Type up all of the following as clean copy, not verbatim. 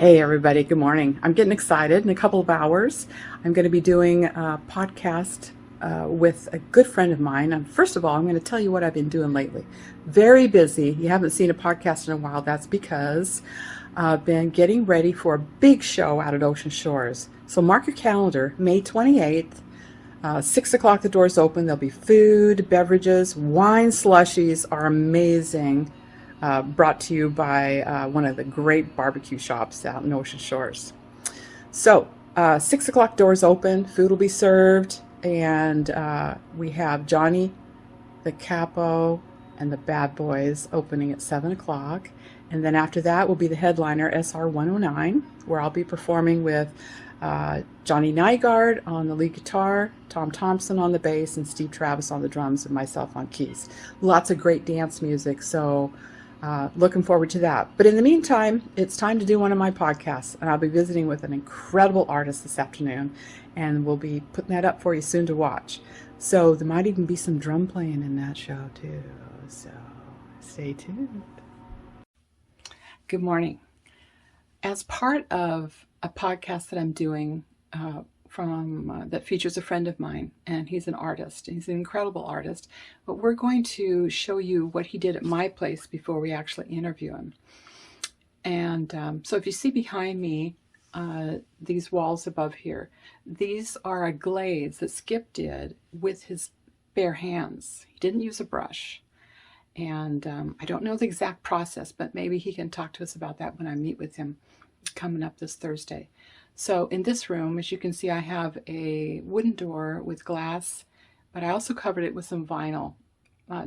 Hey everybody, good morning. I'm getting excited. In a couple of hours, I'm going to be doing a podcast with a good friend of mine. First of all, I'm going to tell you what I've been doing lately. Very busy. You haven't seen a podcast in a while. That's because I've been getting ready for a big show out at Ocean Shores. So mark your calendar, May 28th, 6 o'clock, the doors open. There'll be food, beverages, wine slushies are amazing. Brought to you by one of the great barbecue shops out in Ocean Shores. So 6 o'clock doors open, food will be served, and we have Johnny, the Capo, and the Bad Boys opening at 7 o'clock. And then after that will be the headliner, SR 109, where I'll be performing with Johnny Nygaard on the lead guitar, Tom Thompson on the bass, and Steve Travis on the drums, and myself on keys. Lots of great dance music, so looking forward to that. But in the meantime, it's time to do one of my podcasts, and I'll be visiting with an incredible artist this afternoon, and we'll be putting that up for you soon to watch. So there might even be some drum playing in that show too, so stay tuned. Good morning. As part of a podcast that I'm doing that features a friend of mine, and he's an artist. He's an incredible artist, but we're going to show you what he did at my place before we actually interview him. And so if you see behind me, these walls above here, these are a glaze that Skip did with his bare hands. He didn't use a brush. And I don't know the exact process, but maybe he can talk to us about that when I meet with him coming up this Thursday. So in this room, as you can see, I have a wooden door with glass, but I also covered it with some vinyl,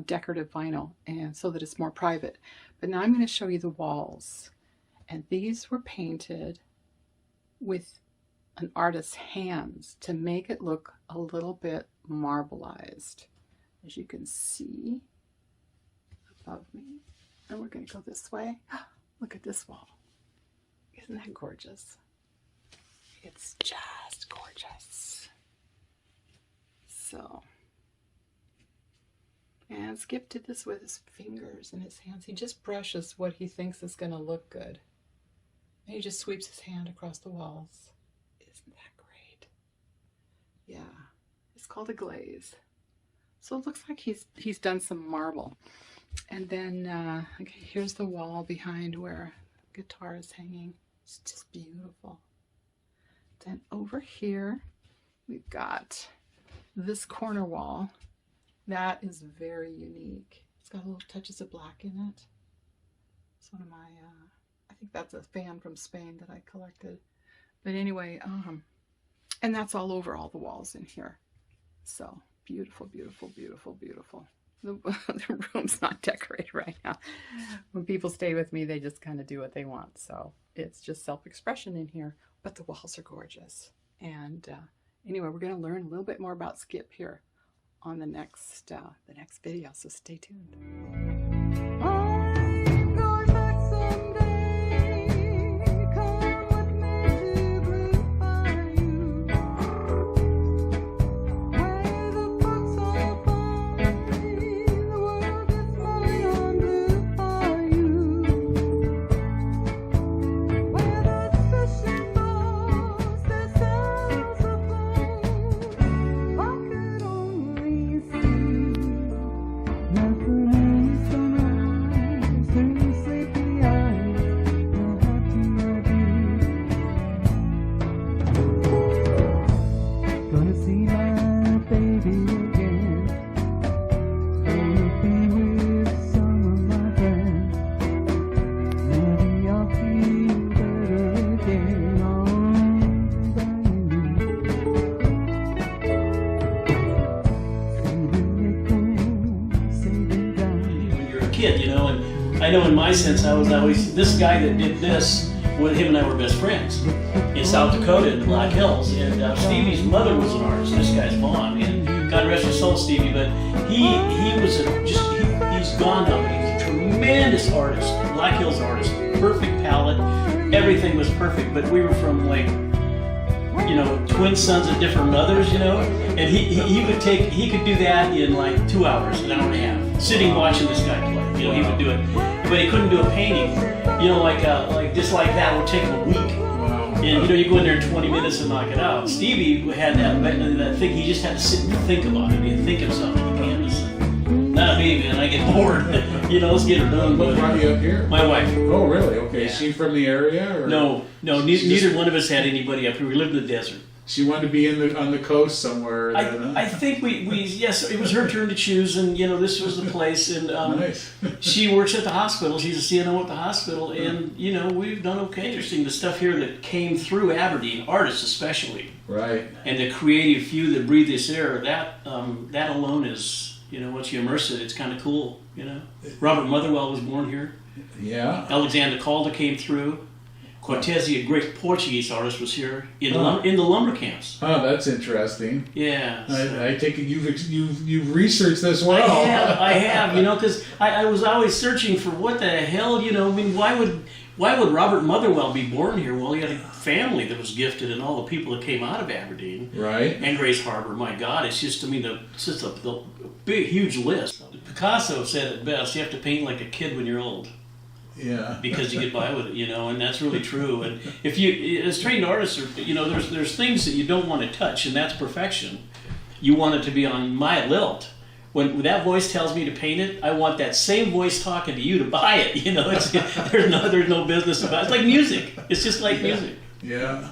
decorative vinyl, and so that it's more private. But now I'm going to show you the walls. And these were painted with an artist's hands to make it look a little bit marbleized, as you can see above me. And we're going to go this way. Look at this wall. Isn't that gorgeous? It's just gorgeous. So, and Skip did this with his fingers and his hands. He just brushes what he thinks is going to look good. And he just sweeps his hand across the walls. Isn't that great? Yeah, it's called a glaze. So it looks like he's done some marble. And then, okay, here's the wall behind where the guitar is hanging. It's just beautiful. Then over here, we've got this corner wall. That is very unique. It's got little touches of black in it. It's one of my, I think that's a fan from Spain that I collected. But anyway, and that's all over all the walls in here. So beautiful, beautiful, beautiful, beautiful. The room's not decorated right now. When people stay with me, they just kind of do what they want. So it's just self-expression in here, but the walls are gorgeous. And anyway, we're going to learn a little bit more about Skip here on the next video. So stay tuned. I know in my sense, I was always, this guy that did this, with him and I were best friends in South Dakota in the Black Hills. And Stevie's mother was an artist, this guy's mom. And God rest his soul, Stevie, but he was he's gone now, but he's a tremendous artist, Black Hills artist, perfect palette, everything was perfect. But we were from like, you know, twin sons of different mothers, you know, and he could do that in like 2 hours, an hour and a half, sitting watching this guy play. You know, he would do it, but he couldn't do a painting. You know, like just like that would take him a week. Wow. And you know, you go in there in 20 minutes and knock it out. Stevie had that thing. He just had to sit and think about it. He'd think himself on the canvas. Not me, man. I get bored. You know, let's get her done. What brought you up here? My wife. Oh, really? Okay. Yeah. Is she from the area? Or? No. Neither one of us had anybody up here. We lived in the desert. She wanted to be on the coast somewhere. I think we yes, it was her turn to choose, and you know, this was the place. And Nice. she works at the hospital. She's a CNO at the hospital, and you know, we've done okay. Interesting, the stuff here that came through Aberdeen, artists especially, Right. and the creative few that breathe this air. That alone is, you know, once you immerse it, it's kind of cool. You know, Robert Motherwell was born here. Yeah. Alexander Calder came through. Cortesi, a great Portuguese artist, was here in the lumber camps. Oh, that's interesting. Yeah. So. I take it you've researched this well. I have, you know, because I was always searching for what the hell, you know. I mean, why would Robert Motherwell be born here? Well, he had a family that was gifted, and all the people that came out of Aberdeen, Right. and Grace Harbor. My God, it's just, I mean, it's just a big, huge list. Picasso said it best: you have to paint like a kid when you're old. Yeah. Because you get by with it, you know, and that's really true. And if you, as trained artists, you know, there's things that you don't want to touch, and that's perfection. You want it to be on my lilt. When that voice tells me to paint it, I want that same voice talking to you to buy it. You know, there's no business about it. It's like music. It's just like music. Yeah.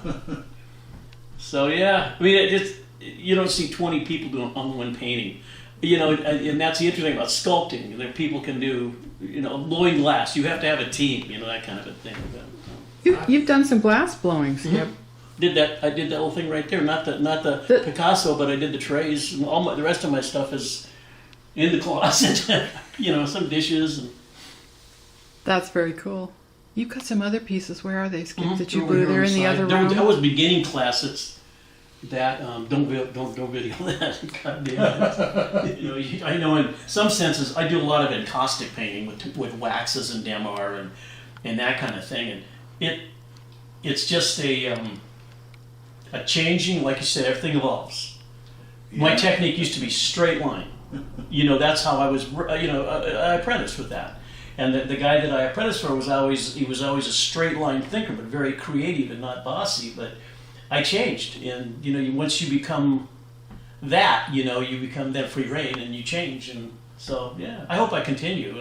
So yeah, I mean, you don't see 20 people doing on one painting. You know, and that's the interesting thing about sculpting. That people can do, you know, blowing glass. You have to have a team, you know, that kind of a thing. You've done some glass blowings. Mm-hmm. Yep. I did that whole thing right there. Not the Picasso, but I did the trays. The rest of my stuff is in the closet. You know, some dishes. And That's very cool. You've got some other pieces. Where are they, Skip? Mm-hmm. That you blew? They're in the other room. That was beginning classes. That don't video that. God damn it. You know, I know in some senses I do a lot of encaustic painting with waxes and Demar and that kind of thing, and it's just a changing, like you said, everything evolves. Yeah. My technique used to be straight line. You know, that's how I was. You know, I apprenticed with that, and the guy that I apprenticed for was always a straight line thinker, but very creative and not bossy, but. I changed, and you know, once you become that, you know, you become that free reign, and you change, and so yeah. I hope I continue.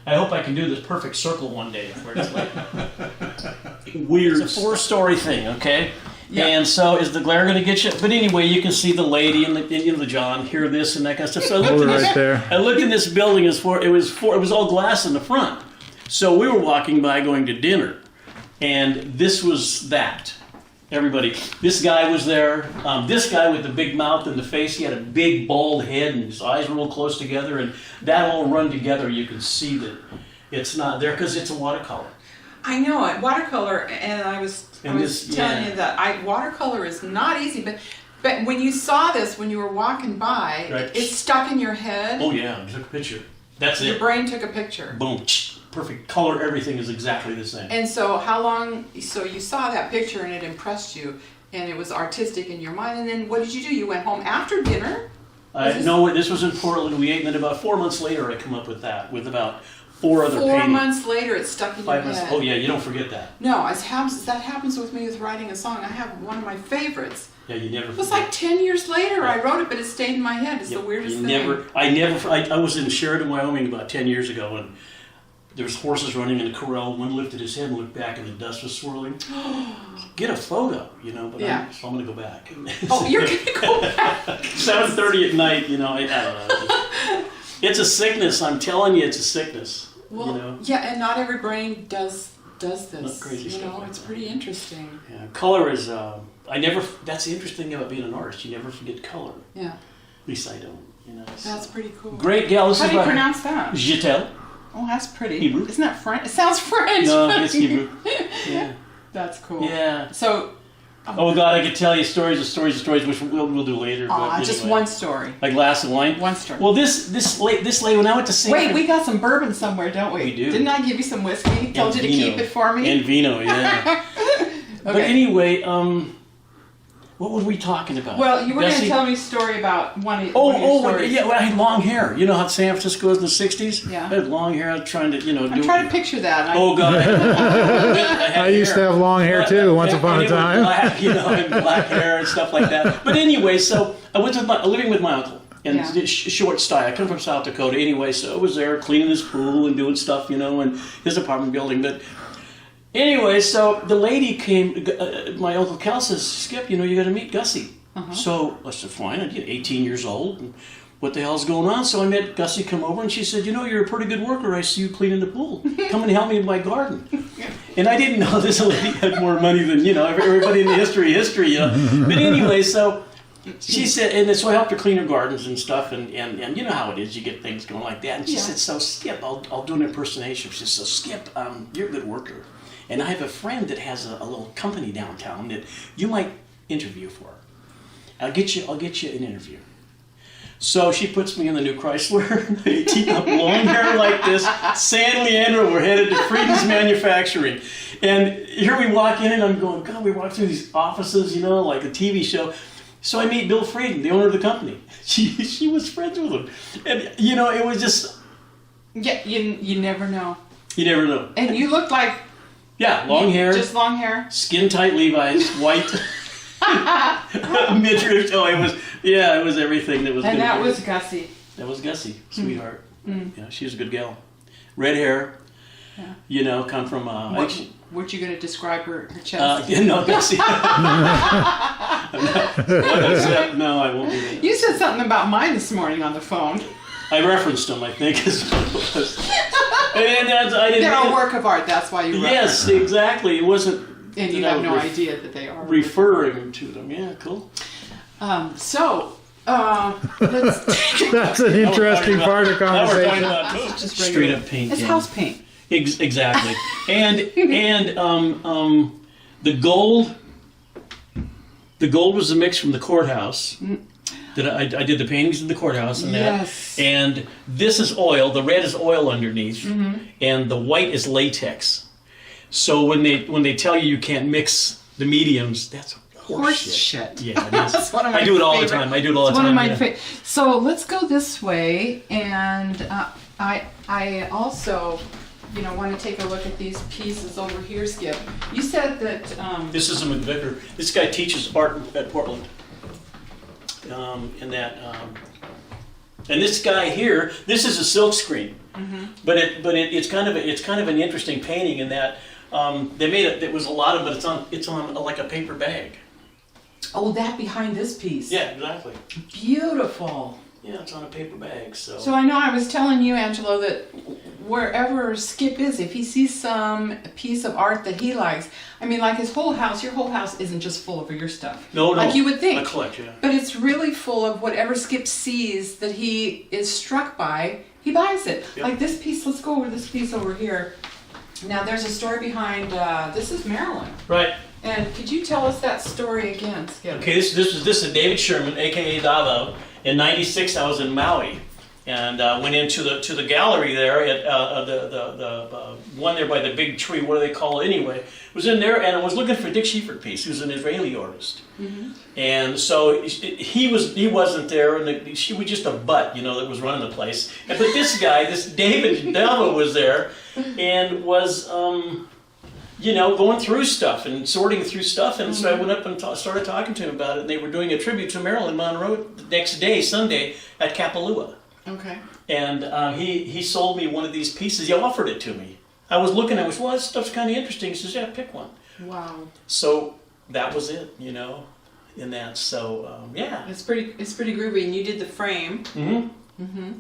I hope I can do this perfect circle one day, where it's like weird. It's a 4-story thing, okay? Yep. And so is the glare going to get you? But anyway, you can see the lady and the John, hear this and that kind of stuff. So I looked right there. I looked in this building. It was all glass in the front. So we were walking by, going to dinner, and this was that. Everybody, this guy was there. This guy with the big mouth and the face, he had a big bald head and his eyes were real close together, and that all run together. You can see that it's not there because it's a watercolor. I know it, watercolor, and I was telling you that watercolor is not easy, but when you saw this, when you were walking by, right. It stuck in your head. Oh yeah, I took a picture. That's Your it. brain took a picture. Boom. Perfect color, everything is exactly the same. And so so you saw that picture and it impressed you and it was artistic in your mind, and then what did you do? You went home after dinner? No, this was in Portland. We ate, and then about 4 months later I come up with that, with about 4 other paintings. 4 months later it's stuck in your head. Oh yeah, you don't forget that. No, that happens with me with writing a song. I have one of my favorites. Yeah, you never forget. It was like 10 years later I wrote it, but it stayed in my head. It's the weirdest thing. I was in Sheridan, Wyoming about 10 years ago, and there was horses running in a corral. One lifted his head and looked back, and the dust was swirling. Get a photo, you know. But so I'm going to go back. Oh, you're going to go back? 7:30 at night, you know. I don't know. It's a sickness. I'm telling you, it's a sickness. Well, you know? Yeah, and not every brain does this. Not crazy stuff like it's that. pretty interesting. Yeah, color is. That's the interesting thing about being an artist. You never forget color. Yeah. At least I don't. You know. That's pretty cool. Great gal. How do you pronounce that? Jetta. Oh, that's pretty. Hebrew. Isn't that French? It sounds French. No, it's Hebrew. Yeah. That's cool. Yeah. So. Oh God, I could tell you stories, which we'll do later. But just anyway. one story. A glass of wine. One story. Well, this lady when I went to San. Wait, we got some bourbon somewhere, don't we? We do. Didn't I give you some whiskey? Told you to vino. keep it for me. And vino, yeah. Okay. But anyway, What were we talking about? Well, you were going to Bessie? tell me a story about one of your stories. Yeah, well, I had long hair. You know how San Francisco was in the 60s? Yeah. I had long hair. I was trying to, I'm trying to picture that. Oh, God. I used to have long hair too, once upon a time. Black, and black hair and stuff like that. But anyway, so I went to living with my uncle. And Yeah. short stay. I come from South Dakota anyway, so I was there cleaning his pool and doing stuff, and his apartment building. But anyway, so the lady came, my Uncle Cal says, Skip, you got to meet Gussie. So I said, fine, I'm 18 years old. And what the hell's going on? So I met Gussie come over, and she said, you're a pretty good worker. I see you cleaning the pool. Come and help me with my garden. And I didn't know this lady had more money than, everybody in the history. But anyway, so she said, and so I helped her clean her gardens and stuff, and you know how it is, you get things going like that. And she said, so Skip, I'll do an impersonation. She said, so Skip, you're a good worker. And I have a friend that has a little company downtown that you might interview for. I'll get you an interview. So she puts me in the new Chrysler, 18 up, long hair like this, San Leandro, we're headed to Frieden's Manufacturing. And here we walk in, and I'm going, God, we walk through these offices, like a TV show. So I meet Bill Frieden, the owner of the company. She was friends with him. And, it was just... Yeah, you never know. You never know. And you looked like... Yeah, long hair. Just long hair. Skin-tight Levi's, white... midriff. Oh, it was everything that was good. And that was Gussie. That was Gussie, sweetheart. Yeah, she was a good gal. Red hair. Yeah. Come from... Weren't you going to describe her chest? No, Gussie. No, I won't do that. You said something about mine this morning on the phone. I referenced them, I think, is what it was. And I didn't... They're a work of art, that's why you referenced Yes, exactly. It wasn't... And you have no idea that they are. Referring to them. Yeah, cool. Let's take That's an interesting part of Now we're talking conversation. about just straight up paint. It's house paint. Exactly. and the gold was the mix from the courthouse. That I did the paintings in the courthouse and Yes. that. And this is oil. The red is oil underneath, and the white is latex. So when they tell you can't mix the mediums, that's Horse shit. Yeah, it is. That's one of my I do it all favorite. the time. I do it all the It's time. one of my yeah. favorite. So let's go this way, and I also, want to take a look at these pieces over here, Skip. You said that. This is a McVicker. This guy teaches art at Portland. And this guy here, this is a silk screen, but it's kind of an interesting painting in that they made it. There was a lot of it. It's on like a paper bag. Oh, that behind this piece. Yeah, exactly. Beautiful. Yeah, it's on a paper bag. So I know I was telling you, Angelo, that wherever Skip is, if he sees some piece of art that he likes, like his whole house, your whole house isn't just full of your stuff. No. Like you would think. I collect, yeah. But it's really full of whatever Skip sees that he is struck by, he buys it. Yep. Like this piece, let's go over this piece over here. Now there's a story behind, this is Maryland. Right. And could you tell us that story again, Skip? Okay, this is David Sherman, aka Davo. In '96, I was in Maui, and went into the gallery there at the one there by the big tree. What do they call it anyway? Was in there, and I was looking for a Dick Schiefert piece. He was an Israeli artist, and so he wasn't there, and she was just a butt, that was running the place. But this guy, this David Davo, was there, and was. Going through stuff and sorting through stuff, and so I went up and started talking to him about it. And they were doing a tribute to Marilyn Monroe the next day, Sunday, at Kapalua. Okay. And he sold me one of these pieces. He offered it to me. I was looking. I was, well, this stuff's kind of interesting. He says, yeah, pick one. Wow. So that was it, in that. So yeah. It's pretty groovy, and you did the frame.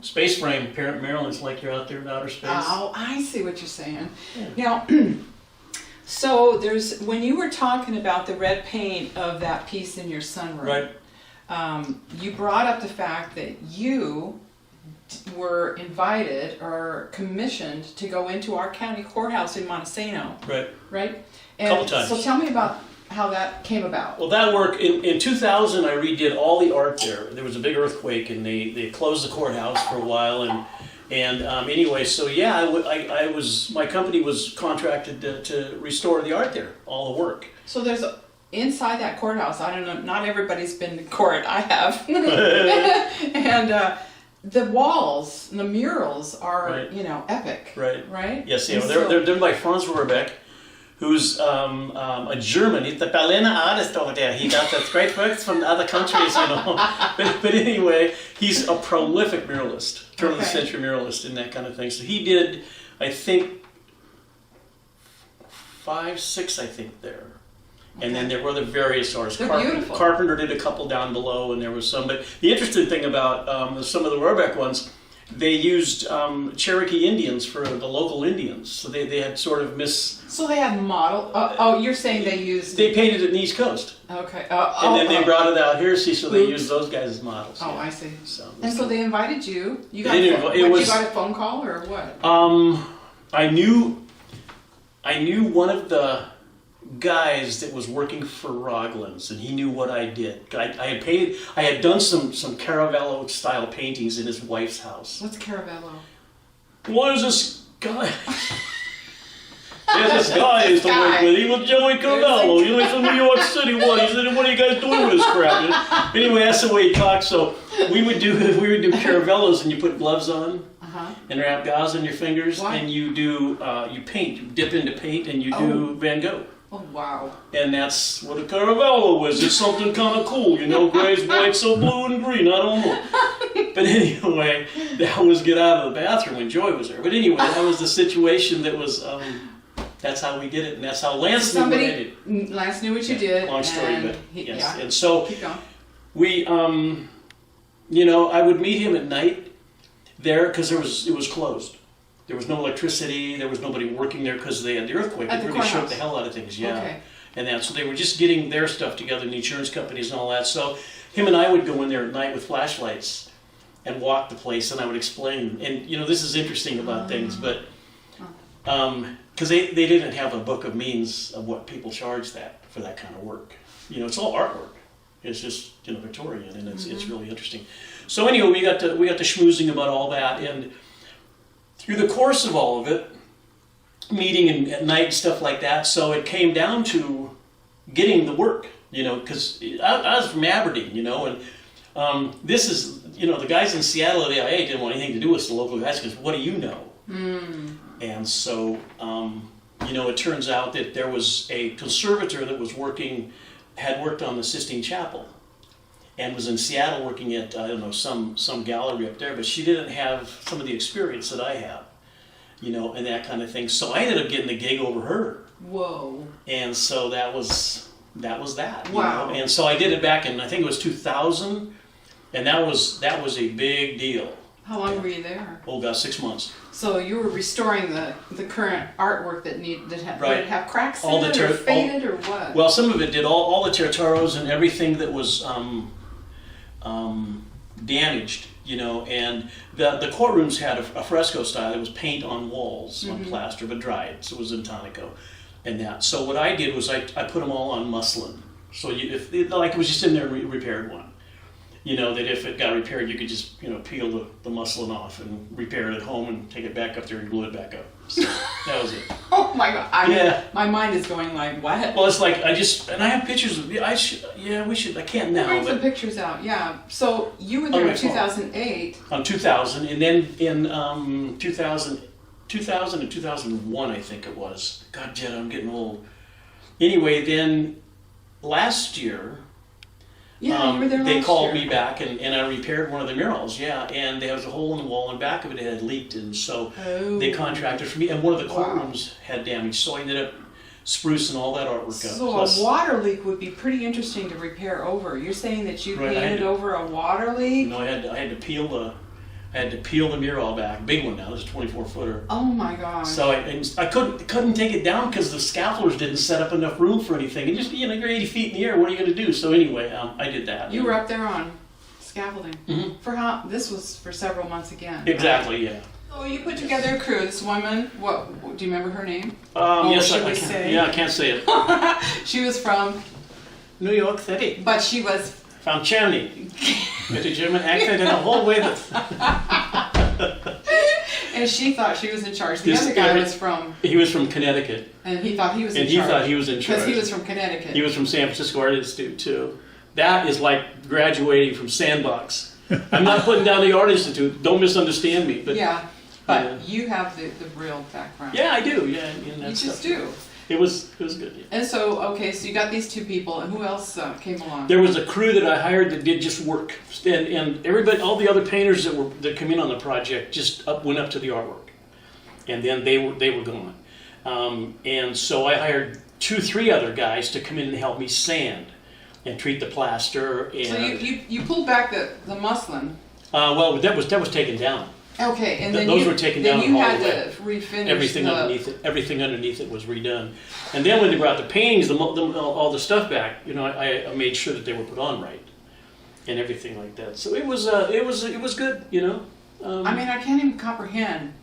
Space frame. Parent Maryland's like you're out there in outer space. Oh, I see what you're saying. Yeah. Now. So when you were talking about the red paint of that piece in your sunroom, Right. You brought up the fact that you were invited or commissioned to go into our county courthouse in Montesano. Right. Right? Couple times. So tell me about how that came about. Well, that work in 2000, I redid all the art there. There was a big earthquake, and they closed the courthouse for a while, and anyway, so yeah, my company was contracted to restore the art there, all the work. So there's inside that courthouse, I don't know, not everybody's been to court. I have. And the walls, the murals are, Right. epic. Right. Right? Yes, And they're done by Franz Rohrbeck, who's a German. He's the Berliner artist over there. He does those great works from other countries, but anyway, he's a prolific muralist, turn of the Okay. century muralist, and that kind of thing. So he did, I think, 5, 6, I think there. And then there were the various artists. They're beautiful. Carpenter did a couple down below, and there was some. But the interesting thing about some of the Rohrbeck ones, they used Cherokee Indians for the local Indians. So they had sort of So they had model. You're saying they used. They painted it in the East Coast. Okay. And then they brought it out here, so they used those guys as models. Oh, yeah. I see. So, And so they invited you. You got. They didn't invite- it was- You got a phone call or what? I knew one of the guys that was working for Roglan's, and he knew what I did. I had done some Caravaggio style paintings in his wife's house. What's Caravaggio? What is this guy? There's this guy I used to work with. He was Joey Carvalho. He's from New York City. What? He said, "What are you guys doing with this crap?" Anyway, that's the way he talked. So we would do Caravellos, and you put gloves on and wrap gauze on your fingers, Why? and you do you paint. You dip into paint, and you do Van Gogh. Oh wow. And that's what a Caravaggio is. It's something kind of cool, grays, whites, so blue and green. I don't know. But anyway, that was get out of the bathroom when Joy was there. But anyway, that was the situation that was. That's how we did it, and that's how Lance knew what I did. Lance knew what you did. Long story, and but yes. Yeah. And so Keep going. we, I would meet him at night there because it was closed. There was no electricity. There was nobody working there because they had the earthquake. At It the really shook courthouse. the hell out of things. Yeah. Okay. And so they were just getting their stuff together, the insurance companies and all that. So him and I would go in there at night with flashlights and walk the place, and I would explain. And this is interesting about things, but because they didn't have a book of means of what people charge for that kind of work. It's all artwork. It's just Victorian, and it's really interesting. So anyway, we got to schmoozing about all that, and through the course of all of it, meeting at night and stuff like that. So it came down to getting the work, because I was from Aberdeen, and this is, the guys in Seattle at AIA didn't want anything to do with the local guys because what do you know? And so, it turns out that there was a conservator that had worked on the Sistine Chapel and was in Seattle working at, I don't know, some gallery up there, but she didn't have some of the experience that I have, and that kind of thing. So I ended up getting the gig over her. Whoa. And so that was that. Wow. And so I did it back in, I think it was 2000, and that was a big deal. How long were you there? Oh, about 6 months. So you were restoring the current artpart that had Right. would it have cracks All in the it or faded or what? Well, some of it did. All the Tartaros and everything that was damaged, and the courtrooms had a fresco style. It was paint on walls, on plaster, but dried, so it was in tonico and that. So what I did was I put them all on muslin. So if it was just in there and repaired one. That if it got repaired, you could just, peel the muslin off and repair it at home and take it back up there and glue it back up. So that was it. Oh my God! Yeah. My mind is going like, what? Well, it's like and I have pictures of we should. I can't now, Bring some but pictures out. Yeah. So you were there my in phone. 2008. 2000, and then in 2000 and 2001, I think it was. God, Jetta, I'm getting old. Anyway, then last year. Yeah, you were there last year. They called me back and I repaired one of the murals, and there was a hole in the wall and back of it had leaked, and so they contracted for me, and one of the courtrooms had damage, so I ended up sprucing all that artwork up. So Plus, a water leak would be pretty interesting to repair over. You're saying that you Right, I had painted to- over a water leak? I had to peel the mural back, big one now, this is a 24-footer. Oh my gosh. So I couldn't take it down because the scaffolders didn't set up enough room for anything. And just you're 80 feet in the air. What are you going to do? So anyway, I did that. You were up there on scaffolding. Mhm. This was for several months again. Exactly. Yeah. So you put together a crew. This woman, what do you remember her name? Yes, should I we can't. say? Yeah, I can't say it. She was from, New York City. but she was, From Germany. With a German accent and a whole way that. And she thought she was in charge. The This- other guy every- was from, He was from Connecticut, and he thought he was in and charge. he thought he was in Because charge. he was from Connecticut. He was from San Francisco Art Institute too. That is like graduating from Sandbox. I'm not putting down the Art Institute. Don't misunderstand me. But Yeah, but Yeah. you have the real background. yeah, I do. Yeah, and You that just stuff. do. It was good. Yeah. And so, okay, so you got these two people, and who else came along? There was a crew that I hired that did just work, and everybody, all the other painters that come in on the project, just went up to the artwork, and then they were gone, and so I hired 2-3 other guys to come in and help me sand and treat the plaster. And So you pulled back the muslin. well, that was taken down. Okay, and then Those were taken down Then you all had the way. to refinish Everything underneath it was redone, and then when they brought the paintings, all the stuff back, I made sure that they were put on right, and everything like that. So it was good, I mean, I can't even comprehend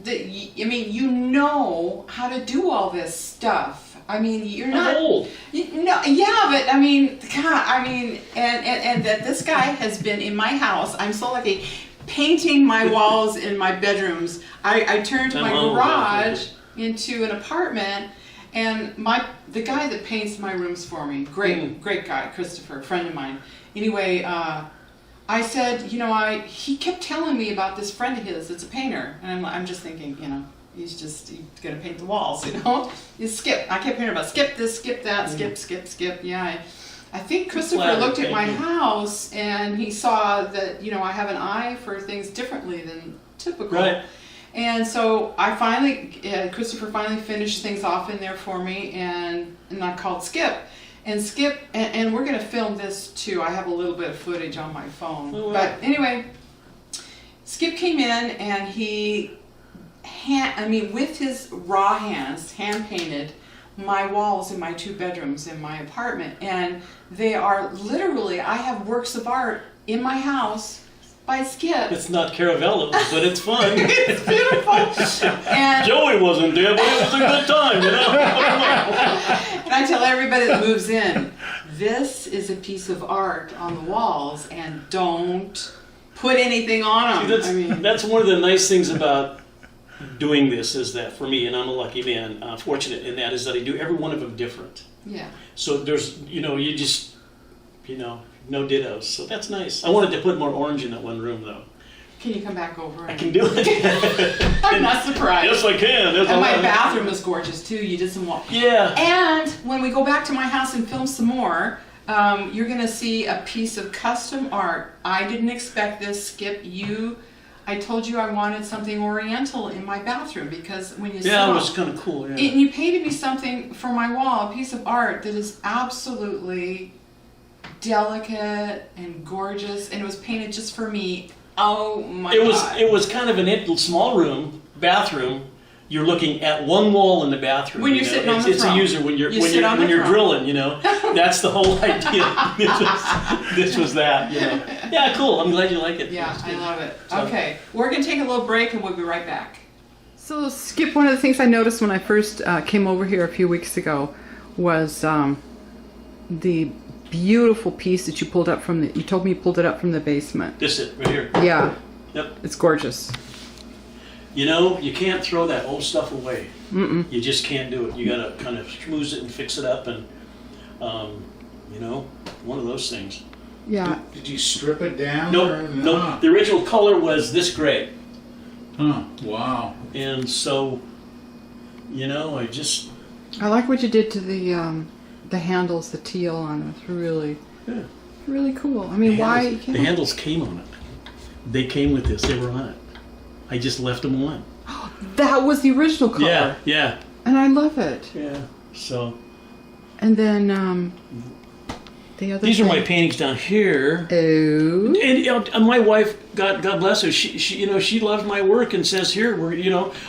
that. I mean, you know how to do all this stuff. I mean, you're I'm not old. No, yeah, but I mean, God, and that this guy has been in my house. I'm so lucky. Painting my walls in my bedrooms. I turned my garage into an apartment, and the guy that paints my rooms for me, great guy, Christopher, a friend of mine. Anyway, I said, he kept telling me about this friend of his that's a painter, and I'm just thinking, he's gonna paint the walls, He's Skip. I kept hearing about skip this, skip that, skip. Yeah. I think Christopher looked at my house and he saw that, I have an eye for things differently than typical. Right. And so Christopher finally finished things off in there for me, and I called Skip. And Skip, and we're going to film this too. I have a little bit of footage on my phone. Oh, wow. But anyway, Skip came in and he, with his raw hands, hand painted my walls in my 2 bedrooms in my apartment, and they are literally, I have works of art in my house by Skip. It's not Caravella, but it's fun. It's beautiful. And Joey wasn't there, but it was a good time, and I tell everybody that moves in, this is a piece of art on the walls, and don't put anything on them. See, that's one of the nice things about doing this, is that for me, and I'm a lucky man, fortunate in that, is that I do every one of them different. Yeah. So there's, you just, no dittos. So that's nice. I wanted to put more orange in that one room, though. Can you come back over? I can do it. I'm not surprised. Yes, I can. There's And a my lot. bathroom is gorgeous too. You did some walk. Yeah. And when we go back to my house and film some more, you're going to see a piece of custom art. I didn't expect this, Skip. I told you I wanted something oriental in my bathroom, because when you Yeah, saw it was kind of cool. Yeah. and you painted me something for my wall, a piece of art that is absolutely delicate and gorgeous, and it was painted just for me. Oh my God. It was kind of a small room, bathroom. You're looking at one wall in the bathroom. When you're sitting on the It's throne. a user when you're You sit on the throne. drilling. That's the whole idea. This was that. Yeah, cool. I'm glad you like it. Yeah, It's I good. love it. So- Okay, we're going to take a little break and we'll be right back. So, Skip, one of the things I noticed when I first came over here a few weeks ago was the beautiful piece that you pulled up you told me you pulled it up from the basement. This it right here. Yeah. Yep. It's gorgeous. You can't throw that old stuff away. Mm-mm. You just can't do it. You got to kind of schmooze it and fix it up, and one of those things. Yeah. Did you strip it down? Nope. The original color was this gray, Huh. Wow. and so, I like what you did to the handles, the teal on it. It's really, Yeah. really cool. I mean, why? You The can't- handles came on it. They came with this. They were on it. I just left them on. That was the original color. Yeah. And I love it. Yeah. So And then the other these are my thing- paintings down here. Oh. And my wife, God bless her, she loves my work and says, here,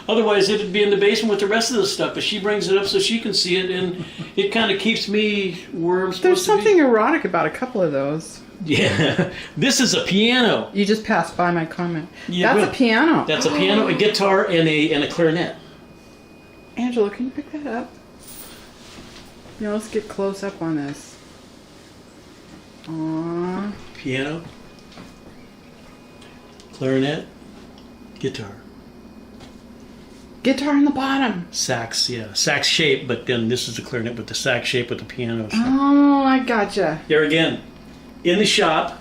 otherwise it'd be in the basement with the rest of the stuff. But she brings it up so she can see it, and it kind of keeps me where I'm supposed There's to something erotic about a couple of those. be. Yeah. This is a piano. You just passed by my comment. Yeah, That's well, a piano. That's a piano, a guitar, and a clarinet. Angela, can you pick that up? Let's get close up on this. Aww. Piano, clarinet, guitar. Guitar in the bottom. Sax, yeah. Sax shape, but then this is the clarinet with the sax shape with the piano. Oh, I gotcha. There again, in the shop,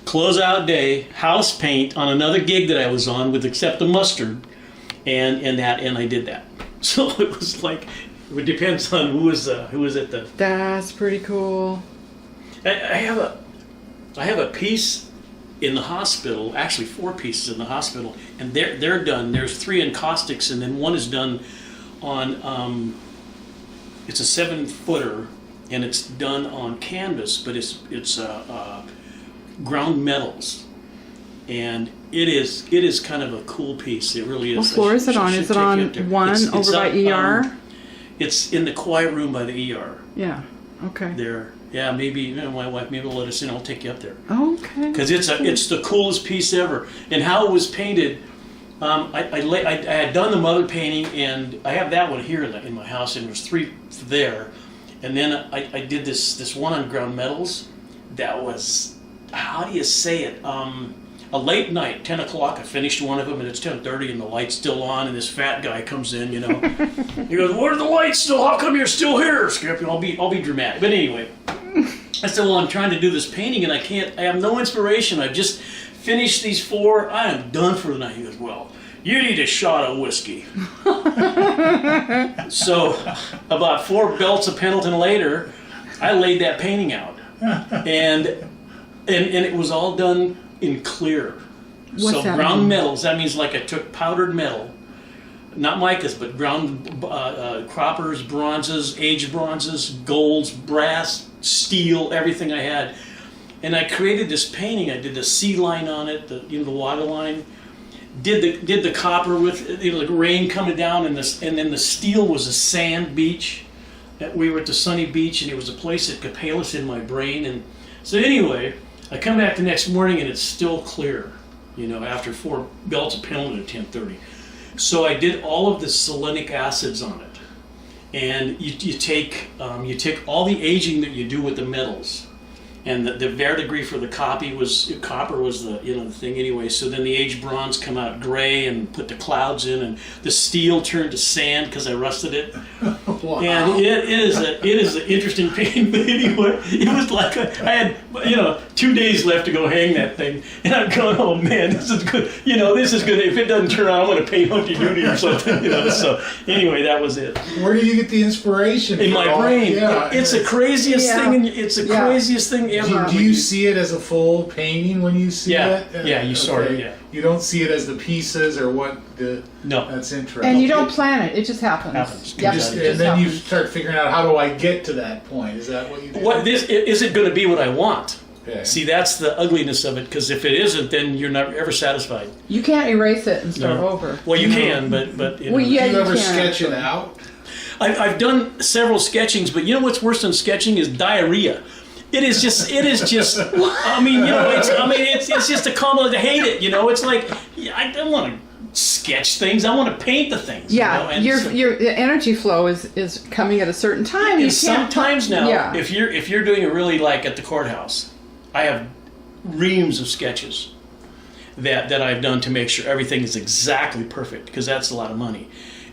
closeout day, house paint on another gig that I was on with Accept the Mustard, and I did that. So it was like, it depends on who was at the. That's pretty cool. I have a piece in the hospital, actually 4 pieces in the hospital, and they're done. There's 3 encaustics, and then one is done on it's a 7-footer, and it's done on canvas, but it's ground metals, and it is kind of a cool piece. It really is. What floor is it on? Is it on 1 over by ER? It's in the quiet room by the ER. Yeah. Okay. There. Yeah, maybe my wife maybe will let us in. I'll take you up there. Okay. Because it's the coolest piece ever. And how it was painted, I had done the mother painting, and I have that one here in my house, and there's 3 there. And then I did this one on ground metals. That was, how do you say it? A late night, 10 o'clock. I finished one of them, and it's 10:30, and the light's still on, and this fat guy comes in, He goes, "What are the lights still? How come you're still here, Skip?" I'll be dramatic. But anyway, I said, "Well, I'm trying to do this painting, and I have no inspiration. I've just finished these 4. I am done for the night." He goes, "Well, you need a shot of whiskey." So about 4 belts of Pendleton later, I laid that painting out, and it was all done in clear. What's that ground mean? metals. That means like I took powdered metal, not micas, but ground croppers, bronzes, aged bronzes, golds, brass, steel, everything I had, and I created this painting. I did the sea line on it, the water line. Did the copper with like rain coming down, and then the steel was a sand beach. We were at the sunny beach, and it was a place that could pale us in my brain. And so anyway, I come back the next morning, and it's still clear, after 4 belts of Pendleton at 10:30. So I did all of the selenic acids on it, and you take all the aging that you do with the metals, and the verdigris for the copper was the the thing anyway. So then the aged bronze come out gray, and put the clouds in, and the steel turned to sand because I rusted it. Wow. And it is an interesting painting. But anyway, it was like I had 2 days left to go hang that thing, and I'm going, "Oh man, this is good. This is good. If it doesn't turn out, I'm going to paint Humpty Duty or something." So anyway, that was it. Where do you get the inspiration? In my brain, Yeah, it's the craziest thing. And it's the craziest thing ever. Do you see it as a full painting when you see it? Yeah, you sort of, yeah. You don't see it as the pieces or what the. No. That's interesting. And you don't plan it; it just happens. Yep. And then you start figuring out, how do I get to that point? Is that what you do? What is it going to be what I want? Okay. See, that's the ugliness of it. Because if it isn't, then you're never ever satisfied. You can't erase it and start No. over. Well, you can, but Well, yeah, do you ever can, sketch it actually. out? I've done several sketchings, but what's worse than sketching is diarrhea. It is just. I mean, it's just a compliment to hate it. It's like I don't want to sketch things. I want to paint the things. Yeah, And your energy flow is coming at a certain time. You And can't sometimes now, Yeah. if you're doing it really like at the courthouse, I have reams of sketches that I've done to make sure everything is exactly perfect, because that's a lot of money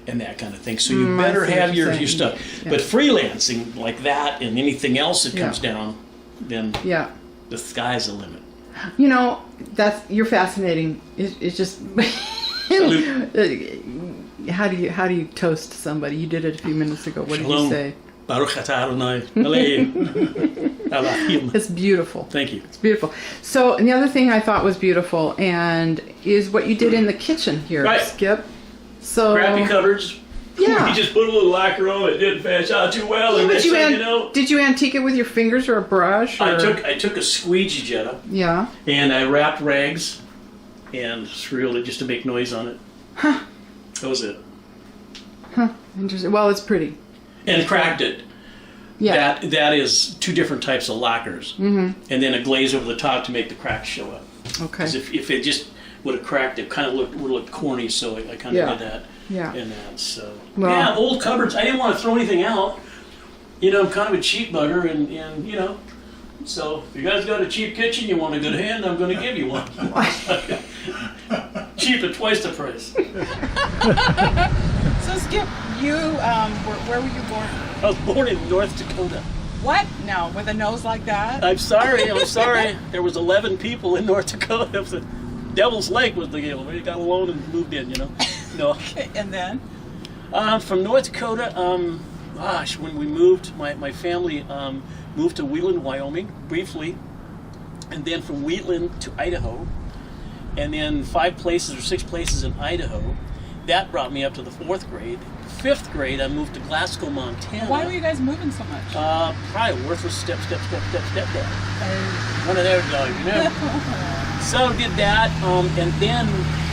and that kind of thing. So you better I see have what your you're saying. stuff. Yeah. But freelancing like that and anything else that comes Yeah. down, then Yeah. the sky's the limit. You're fascinating. It's just. How do you toast somebody? You did it a few minutes ago. What did you Shalom. say? Baruch atah Adonai Elohim. It's beautiful. Thank you. It's beautiful. So, and the other thing I thought was beautiful and is what you did in the kitchen here, Right. Skip. So Crappy cupboards. Yeah. You just put a little lacquer on it. Didn't finish out too well. Yeah, And but next thing did you antique it with your fingers or a brush? Or? I took a squeegee Jetta Yeah. and I wrapped rags and reeled it just to make noise on it. Huh. That was it. Huh. Interesting. Well, it's pretty. And cracked it. Yeah. That is 2 different types of lacquers. Mm-hmm. And then a glaze over the top to make the cracks show up. Okay. Because if it just would have cracked, it kind of would look corny. So I kind of did that. Yeah. And that. So Well- yeah, old cupboards. I didn't want to throw anything out. I'm kind of a cheap bugger, and So if you guys got a cheap kitchen, you want a good hand, I'm going to give you one. Cheap cheap and twice the price. So Skip, you, where were you born? I was born in North Dakota. What? No, with a nose like that? I'm sorry. There was 11 people in North Dakota. It was the Devil's Lake was the deal. We got a loan and moved in, No. Okay, and then? From North Dakota, when we moved, my family moved to Wheatland, Wyoming, briefly. And then from Wheatland to Idaho. And then 5 places or 6 places in Idaho. That brought me up to the 4th grade. 5th grade, I moved to Glasgow, Montana. Why were you guys moving so much? Probably worthless step dad. One of those guys, So did that, and then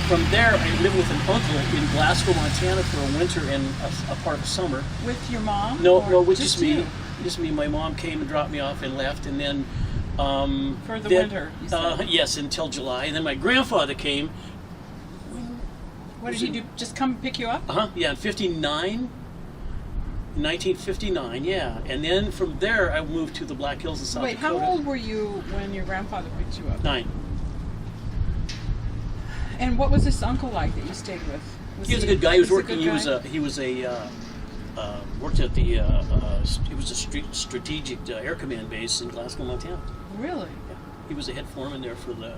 from there I lived with an uncle in Glasgow, Montana for a winter and a part of the summer. With your mom? No, with just me. you? Just me. My mom came and dropped me off and left, and then For the winter, you said? Yes, until July. And then my grandfather came. What did he do? Just come pick you up? Yeah, in 1959, yeah. And then from there, I moved to the Black Hills of South Wait, Dakota. how old were you when your grandfather picked you up? 9. And what was this uncle like that you stayed with? He was a good guy. He was a working. good He guy? Worked at the. It was a strategic air command base in Glasgow, Montana. Really? Yeah. He was the head foreman there for the.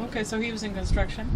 Okay, so he was in construction?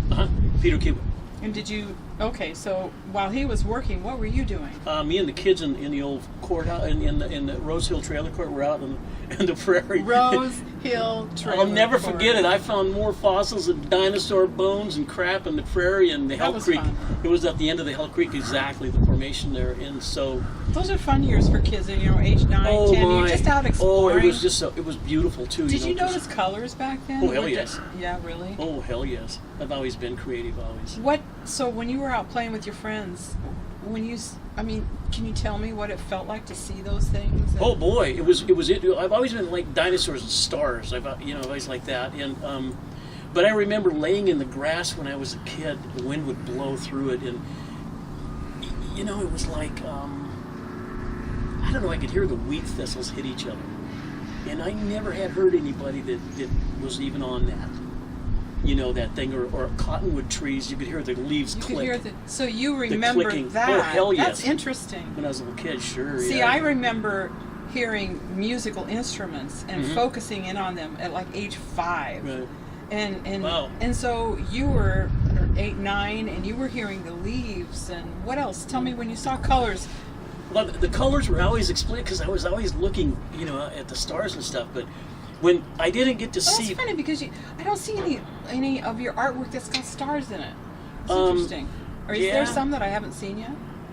Peter Kiba. And did you, okay, so while he was working, what were you doing? Me and the kids in the old courthouse, in the Rose Hill Trailer Court, were out in the prairie. Rose Hill Trailer I'll never Court. forget it. I found more fossils and dinosaur bones and crap in the prairie and the That Hell was Creek. fun. It was at the end of the Hell Creek, exactly, the formation there. And so... Those are fun years for kids, age 9, 10. You're just out exploring. Oh, it was just so, it was beautiful, too. Did you just- notice colors back then? Oh, hell Or yes. Yeah, really? Oh, hell yes. I've always been creative, always. So when you were out playing with your friends, can you tell me what it felt like to see those things? Oh boy, it was. I've always been like dinosaurs and stars. I've always like that. And but I remember laying in the grass when I was a kid. The wind would blow through it, and it was like I don't know. I could hear the wheat thistles hit each other, and I never had heard anybody that was even on that. That thing, or cottonwood trees. You could hear the leaves You click. could hear so you remember clicking. that. Oh, hell yes. That's interesting. When I was a little kid, sure. See, yeah. I remember hearing musical instruments and focusing in on them at like age 5. Right. And Wow. and so you were 8, 9, and you were hearing the leaves. And what else? Tell me when you saw colors. Well, the colors were always explained because I was always looking, at the stars and stuff. But when I didn't get to Well, see, that's funny because I don't see any of your artwork that's got stars in it. It's interesting. Or is there yeah. some that I haven't seen yet?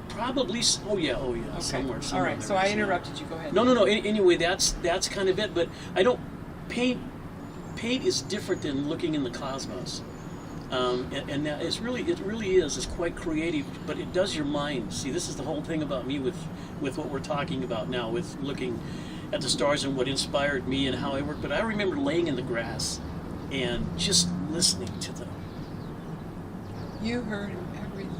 probably. Oh yeah. Okay. Somewhere. All right. there So I is, yeah. interrupted you. Go ahead. No. Anyway, that's kind of it. But I don't paint. Paint is different than looking in the cosmos. And that it really is. It's quite creative, but it does your mind. See, this is the whole thing about me with what we're talking about now, with looking at the stars and what inspired me and how I work. But I remember laying in the grass and just listening to them. You heard everything.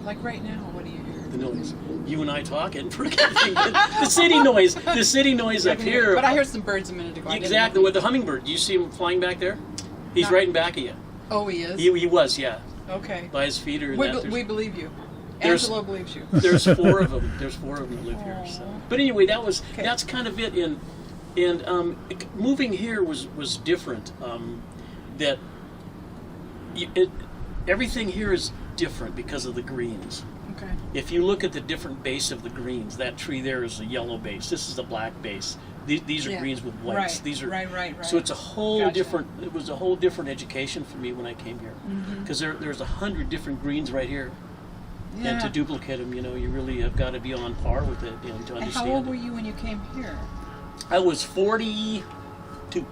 Like right now, what do you hear? The noise. You and I talking. The city noise. The city noise up here. But I heard some birds a minute ago. Exactly. With the hummingbird. Do you see him flying back there? He's No. right in back of you. Oh, he is? He was, yeah. Okay. By his feeder. And We believe you. there's- Angelo believes you. There's 4 of them. There's 4 of them that live here. So. But anyway, Okay. that's kind of it. And moving here was different. Everything here is different because of the greens. Okay. If you look at the different base of the greens, that tree there is a yellow base. This is a black base. These are Yeah. greens with whites. Right. These are Right. So it's a whole Gotcha. different. It was a whole different education for me when I came here, Mm-hmm. because there's 100 different greens right here. Yeah. And to duplicate them, you really have got to be on par with it, to And understand. how old were you when you came here? I was 42.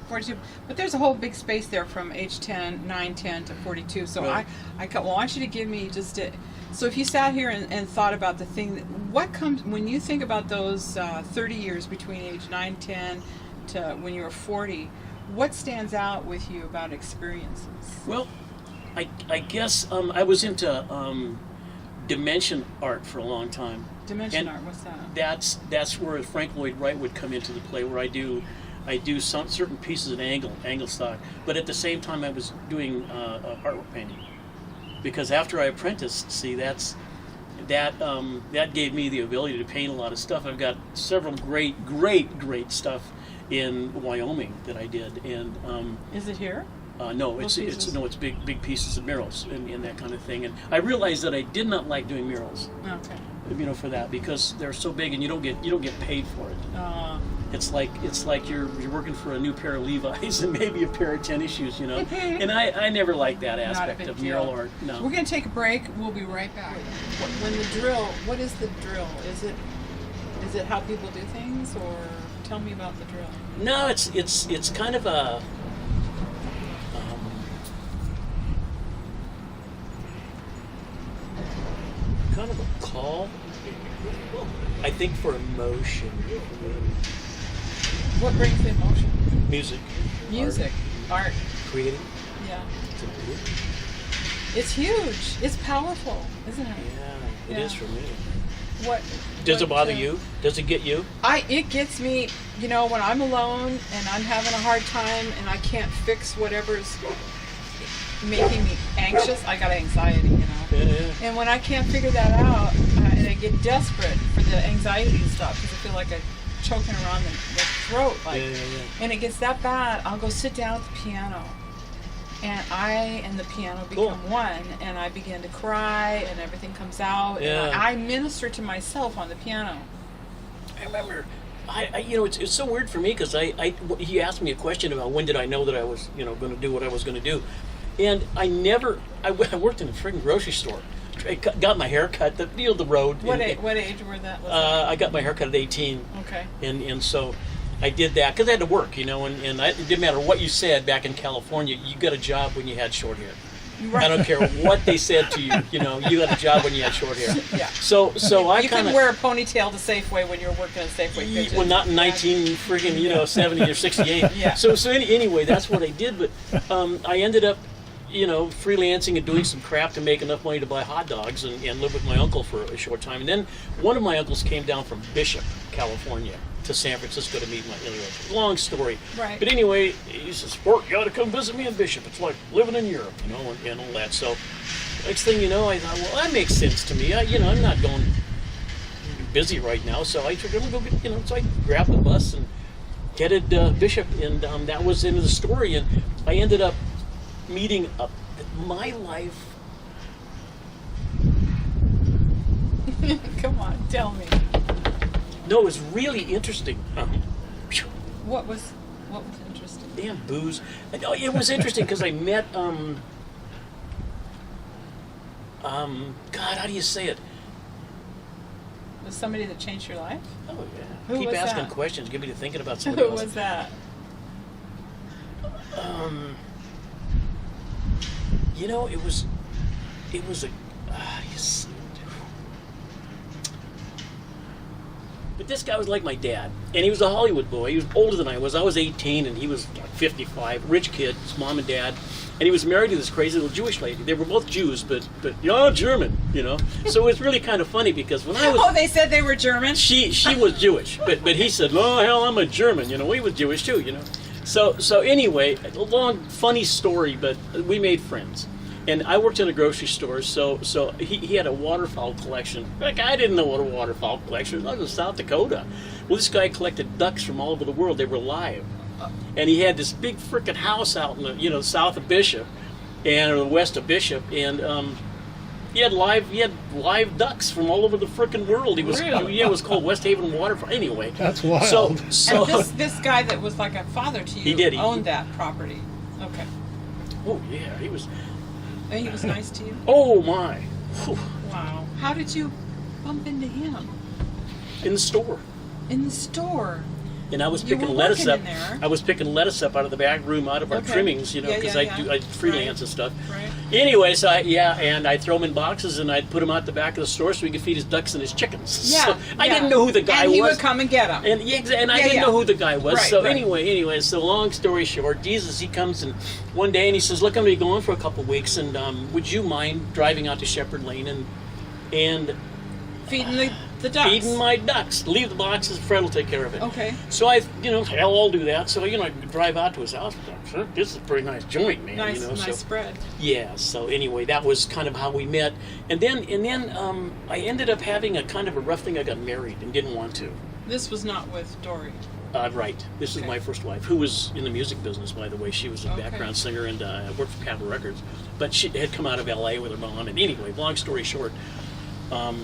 42. But there's a whole big space there from age 9, 10 to 42. So Right. I want you to give me just a... So if you sat here and thought about the thing, what comes... When you think about those 30 years between age 9, 10 to when you were 40, what stands out with you about experiences? Well, I guess I was into dimension art for a long time. Dimension And art, what's that? That's where Frank Lloyd Wright would come into the play, where I do some certain pieces of angle stock, but at the same time I was doing artwork painting. because after I apprenticed, see, that gave me the ability to paint a lot of stuff. I've got several great stuff in Wyoming that I did, and Is it here? no, it's big pieces of murals and that kind of thing. And I realized that I did not like doing murals, Okay. for that, because they're so big and you don't get paid for it. It's like you're working for a new pair of Levi's and maybe a pair of tennis shoes, And I never liked that aspect of mural art. No. We're going to take a break. We'll be right back. When the drill, what is the drill? Is it how people do things, or tell me about the drill? No, it's kind of a call, I think, for emotion. What brings the emotion? Music. Art. Creating. Yeah. It's important. It's huge. It's powerful, isn't it? Yeah, it is for me. What Does it bother you? Does it get you? It gets me, when I'm alone and I'm having a hard time and I can't fix whatever's making me anxious. I got anxiety, Yeah. And when I can't figure that out, and I get desperate for the anxiety to stop because I feel like I'm choking around the throat, and it gets that bad, I'll go sit down at the piano, and I and the piano become one, and I begin to cry, and everything comes out, and I minister to myself on the piano. I remember, it's so weird for me, because he asked me a question about when did I know that I was, going to do what I was going to do. And I worked in a freaking grocery store. I got my hair cut, the road. What age were that? I got my hair cut at 18. Okay. And so I did that because I had to work, and it didn't matter what you said back in California, you got a job when you had short hair. Right. I don't care what they said to you, you got a job when you had short hair. Yeah. So I you kind of wear a ponytail to Safeway when you're working at Safeway Kitchen. Well, not in 70 or 68. Yeah. So anyway, that's what I did. But I ended up, freelancing and doing some crap to make enough money to buy hot dogs and live with my uncle for a short time. And then one of my uncles came down from Bishop, California, to San Francisco to meet my long story. Right. But anyway, he says, "Sport, you got to come visit me in Bishop. It's like living in Europe, and all that." So next thing you know, I thought, well, that makes sense to me. I'm not going busy right now, so I figured I'm going to go get, so I grabbed the bus and headed Bishop, and that was the end of the story. And I ended up meeting my life. Come on, tell me. No, it was really interesting. What was interesting? Damn booze. No, it was interesting because I met God, how do you say it? Was somebody that changed your life? Oh yeah. Who Keep was asking that? questions. Get me to thinking about somebody Who else. was that? It was a. But this guy was like my dad, and he was a Hollywood boy. He was older than I was. I was 18, and he was like 55. Rich kid, his mom and dad, and he was married to this crazy little Jewish lady. They were both Jews, but German, So it was really kind of funny because when I was. Oh, they said they were German. She was Jewish, but he said, "Oh hell, I'm a German." He was Jewish too, So anyway, a long funny story, but we made friends. And I worked in a grocery store, so he had a waterfowl collection. Like, I didn't know what a waterfowl collection was. I was in South Dakota. Well, this guy collected ducks from all over the world. They were live. And he had this big frickin' house out in the, south of Bishop, or the west of Bishop, and he had live ducks from all over the frickin' world. He was Really? it was called West Haven Waterfowl. Anyway, That's wild. So And this guy that was like a father to you He owned that property. Okay. oh yeah, he was. And he was nice to you? Oh my! Whew. Wow. How did you bump into him? In the store. In the store? And I was You picking were lettuce working up. in there. I was picking lettuce up out of the back room, out of our Okay. trimmings, Yeah, because yeah, I freelance Right. and stuff. Right. Anyway, so and I'd throw them in boxes and I'd put them out the back of the store so he could feed his ducks and his chickens. Yeah. So I didn't know who the guy and he was. would come and get them. And I Yeah, didn't yeah. know who the guy was. Right, So right. anyway, so long story short, Jesus, he comes and one day and he says, "Look, I'm going to be gone for a couple of weeks, and would you mind driving out to Shepherd Lane and Feeding the The ducks. Feeding my ducks. Leave the boxes, Fred will take care of it. Okay. So hell, I'll do that. So, I drive out to his house. This is a pretty nice joint, man. Nice spread. Yeah, so anyway, that was kind of how we met. And then I ended up having a kind of a rough thing. I got married and didn't want to. This was not with Dory. Right. This is my first wife, who was in the music business, by the way. She was a background singer and worked for Capitol Records. But she had come out of L.A. with her mom. And anyway, long story short, so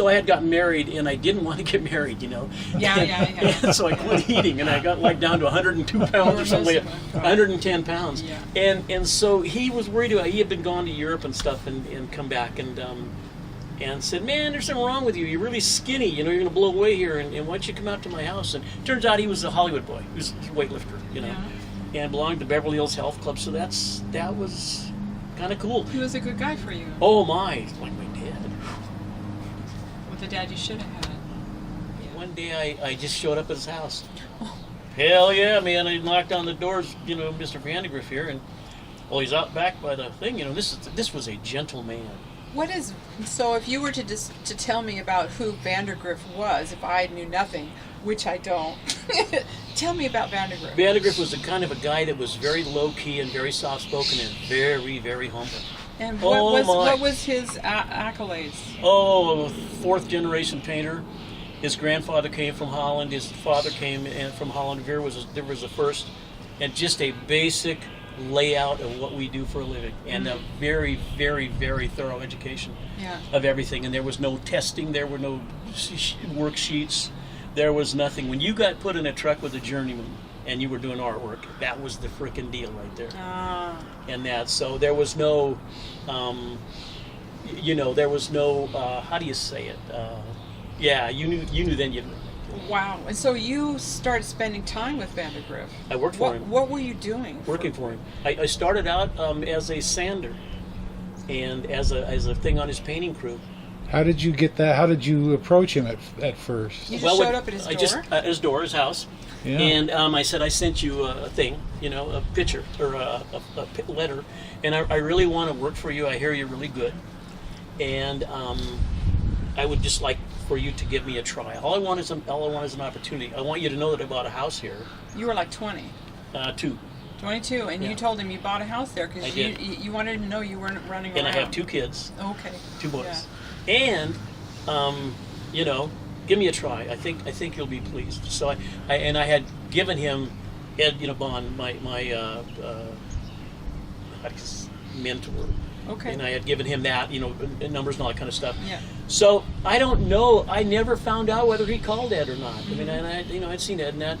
I had gotten married, and I didn't want to get married, Yeah. And so I quit eating, and I got down to 102 pounds or something, 110 pounds. Yeah. And so he was worried about. He had been gone to Europe and stuff, and come back, and said, "Man, there's something wrong with you. You're really skinny. You're going to blow away here. And why don't you come out to my house?" And turns out he was a Hollywood boy. He was a weightlifter, and belonged to Beverly Hills Health Club. So that was kind of cool. He was a good guy for you. Oh my, like my dad. With the dad you should have had. Yeah. One day I just showed up at his house. Hell yeah, man! I knocked on the doors, Mr. Vandergriff here, and he's out back by the thing. This was a gentle man. So if you were to tell me about who Vandergriff was, if I knew nothing, which I don't, tell me about Vandergriff. Vandergriff was the kind of a guy that was very low-key and very soft-spoken and very, very humble. And what was his accolades? Oh, fourth-generation painter. His grandfather came from Holland. His father came from Holland. There was a first. And just a basic layout of what we do for a living, and a very, very, very thorough education of everything. And there was no testing, there were no worksheets, there was nothing. When you got put in a truck with a journeyman and you were doing artwork, that was the frickin' deal right there. And so there was no, there was no, how do you say it? You knew then you. Wow. And so you started spending time with Vandergriff. I worked for him. What were you doing? Working for him. I started out as a sander and as a thing on his painting crew. How did you get that? How did you approach him at first? You just showed up at his door? His house. Yeah. And I said, I sent you a thing, a picture or a letter, and I really want to work for you. I hear you're really good. And I would just like for you to give me a try. All I want is an opportunity. I want you to know that I bought a house here. You were like 20. 22, and you told him you bought a house there because you wanted him to know you weren't running around. And I have 2 kids. Okay. 2 boys. Yeah. And give me a try. I think you'll be pleased. So I had given him Ed Bond, my mentor. Okay. And I had given him that, numbers and all that kind of stuff. Yeah. So I don't know. I never found out whether he called Ed or not. I mean, I'd seen Ed and that,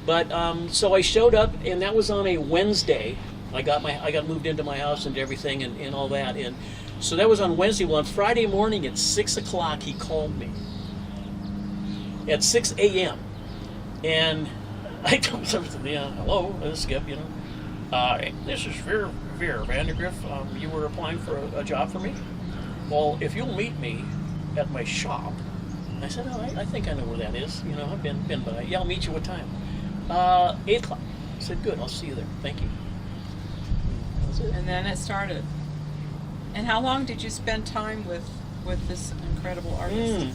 but so I showed up, and that was on a Wednesday. I got moved into my house and everything and all that, and so that was on Wednesday. Well, on Friday morning at 6 o'clock, he called me at 6 a.m. and I told him, hello, this is Skip, this is Vera Vandergriff. You were applying for a job for me? Well, if you'll meet me at my shop. I said, I think I know where that is. I've been by. Yeah, I'll meet you. What time? 8 o'clock. I said, good, I'll see you there. Thank you. That's it. And then it started. And how long did you spend time with this incredible artist?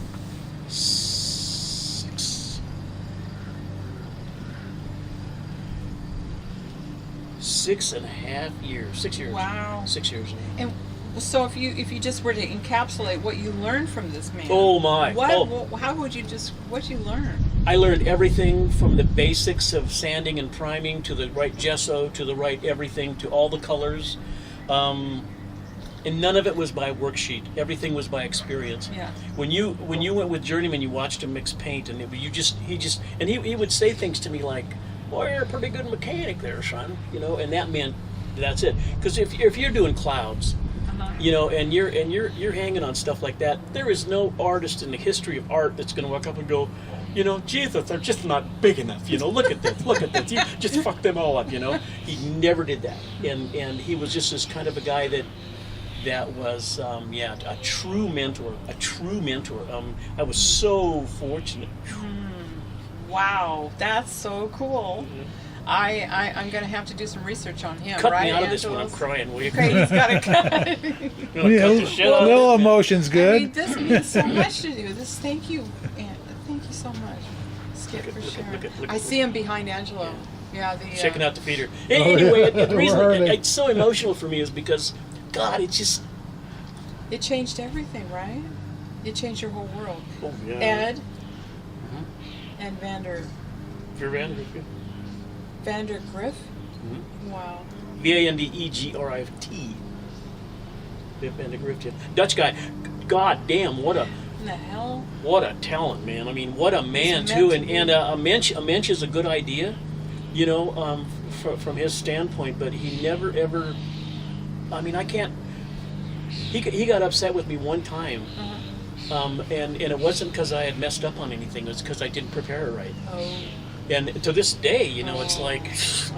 6.5 years. 6 years. Wow. 6 years. And so if you just were to encapsulate what you learned from this man. Oh my. What'd you learn? I learned everything from the basics of sanding and priming to the right gesso, to the right everything, to all the colors. And none of it was by worksheet. Everything was by experience. Yeah. When you went with Journeyman, you watched him mix paint, and he would say things to me like, "Boy, you're a pretty good mechanic there, son." And that meant that's it. Because if you're doing clouds, and you're hanging on stuff like that, there is no artist in the history of art that's going to walk up and go, Jesus, they're just not big enough. Look at this. You just fucked them all up. He never did that, and he was just this kind of a guy that was a true mentor. I was so fortunate. Wow, that's so cool. I'm going to have to do some research on him, Cut right, me out of this when I'm Angelos? crying, will you? Okay, he's got to cut. You wanna cut the shit out of little it? emotion's I good. mean, this means so much to you. Thank you, thank you so much, Skip, for sharing. look at- I see him behind Angelo. Yeah, the Checking out the feeder. yeah. Anyway, the reason We're hurting. it's so emotional for me is because, God, it just. It changed everything, right? It changed your whole world. Oh, yeah. Ed and Vandergriff. Wow. Vandegrift. Vandegrift, yeah. Dutch guy. God damn, what a In the hell? talent, man. I mean, what a man He's too. meant to And be. a mensch is a good idea, you know, from his standpoint. But he never ever. I mean, I can't. He got upset with me one time, and it wasn't because I had messed up on anything. It was because I didn't prepare her right. Oh. And to this day, you know, it's like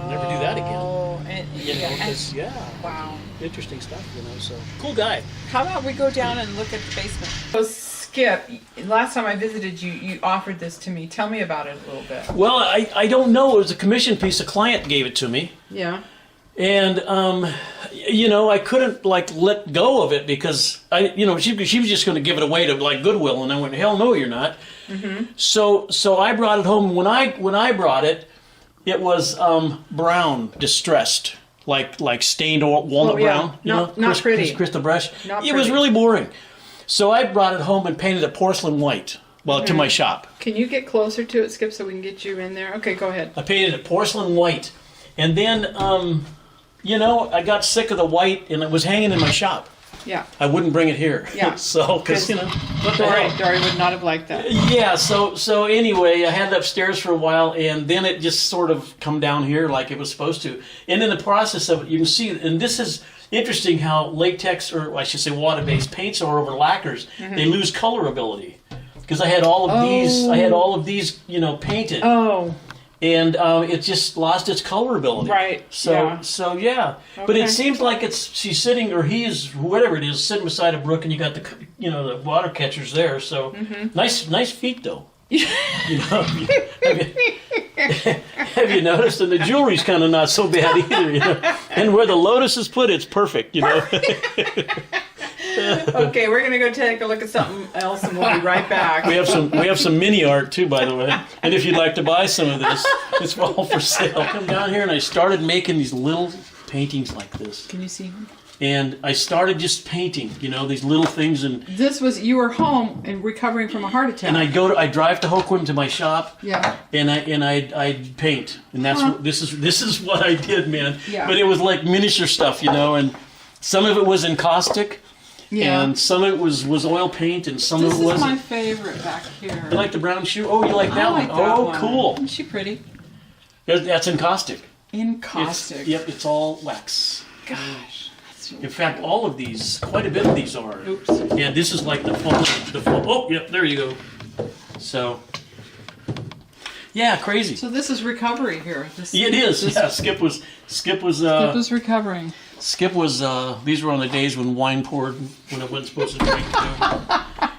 I'll never do that again. Oh, and, You know, 'cause, yeah, wow. interesting stuff. You know, so cool guy. How about we go down and look at the basement? So Skip, last time I visited you, you offered this to me. Tell me about it a little bit. Well, I don't know. It was a commission piece. A client gave it to me. Yeah. And you know, I couldn't like let go of it because she was just going to give it away to like Goodwill, and I went, hell no, you're not. Mm-hmm. So I brought it home. When I brought it, it was brown, distressed, like stained walnut brown. You know, not pretty. Crystal brush. Not It was pretty. really boring. So I brought it home and painted it porcelain white. Well, to my shop. Can you get closer to it, Skip, so we can get you in there? Okay, go ahead. I painted it porcelain white, and then I got sick of the white, and it was hanging in my shop. Yeah. I wouldn't bring it here. Yeah. So, because what the hell? Dory would not have liked that. Yeah. So anyway, I had it upstairs for a while, and then it just sort of come down here like it was supposed to. And in the process of it, you can see, and this is interesting how latex, or I should say water-based paints are over lacquers. They lose colorability. Because I had all of these, painted. Oh. And it just lost its colorability. Right. So yeah. But Okay. it seems like she's sitting, or he's, whatever it is, sitting beside a brook, and you got the water catchers there. So nice feet though. Have you noticed? And the jewelry's kind of not so bad either. And where the lotus is put, it's perfect. Okay, we're gonna go take a look at something else, and we'll be right back. We have some mini art too, by the way. And if you'd like to buy some of this, it's all for sale. I come down here and I started making these little paintings like this. Can you see him? And I started just painting, these little things, and You were home and recovering from a heart attack. and I drive to Hoquiam to my shop. Yeah. And I paint, and that's what this is what I did, man. Yeah. But it was like miniature stuff, and some of it was encaustic. Yeah. And some of it was oil paint, and some This of it is wasn't. my favorite back here. You like the brown shoe? Oh, you like that I like one? that Oh, one. cool. Isn't she pretty? That's encaustic. Encaustic. Yep, it's all wax. Gosh. That's really In fact, all of these, quite a bit of these are. Oops. Yeah, this is like the full. Oh, yep, there you go. So, yeah, crazy. So this is recovery here. It is. Yeah, Skip was. Skip was recovering. Skip was. These were on the days when wine poured when it wasn't supposed to drink.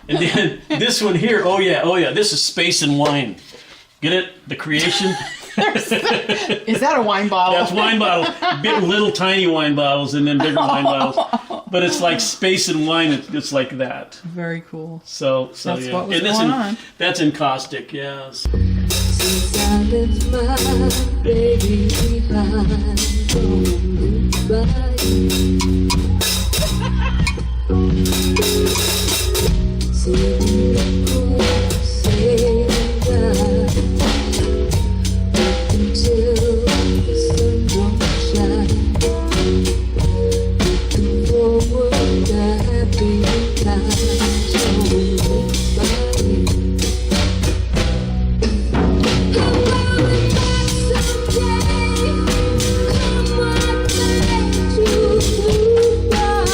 And then this one here. Oh yeah. This is space and wine. Get it? The creation. Is that a wine bottle? That's wine bottles. Little tiny wine bottles, and then bigger wine bottles. But it's like space and wine. It's like that. Very cool. So That's yeah. what was And going on. That's encaustic. Yes. Since I left my baby behind, sitting up saying goodbye until the sun don't shine. Looking forward to happy times, so goodbye. Someday, come on back to goodbye.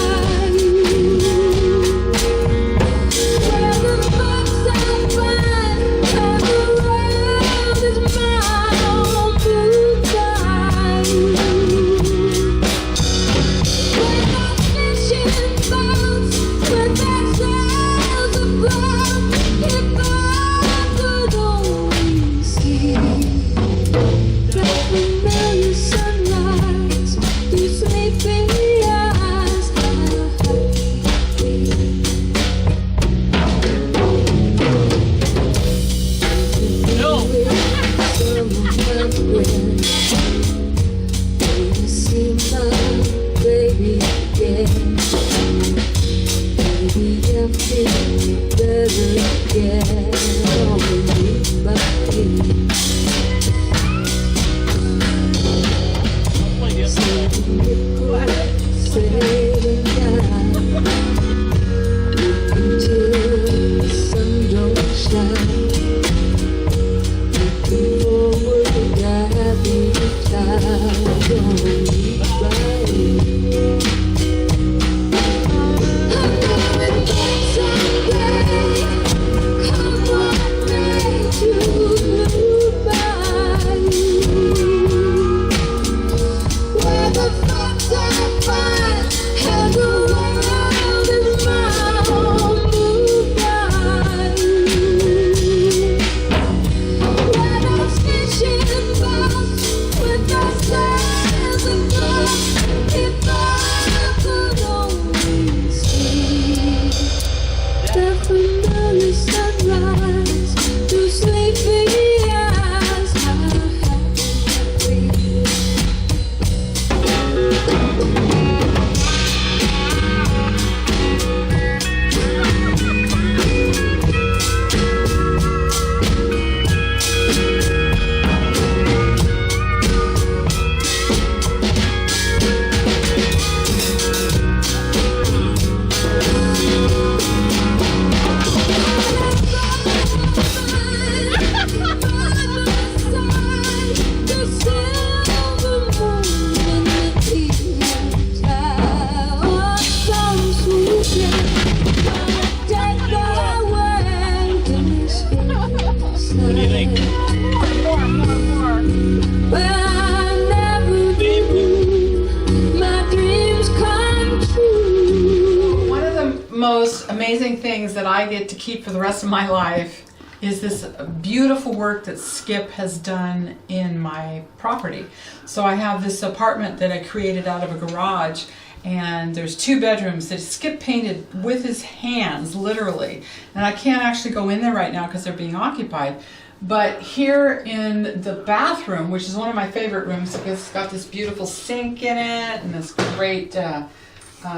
most amazing things that I get to keep for the rest of my life is this beautiful work that Skip has done in my property. So I have this apartment that I created out of a garage, and there's 2 bedrooms that Skip painted with his hands, literally. And I can't actually go in there right now because they're being occupied. But here in the bathroom, which is one of my favorite rooms, it's got this beautiful sink in it and this great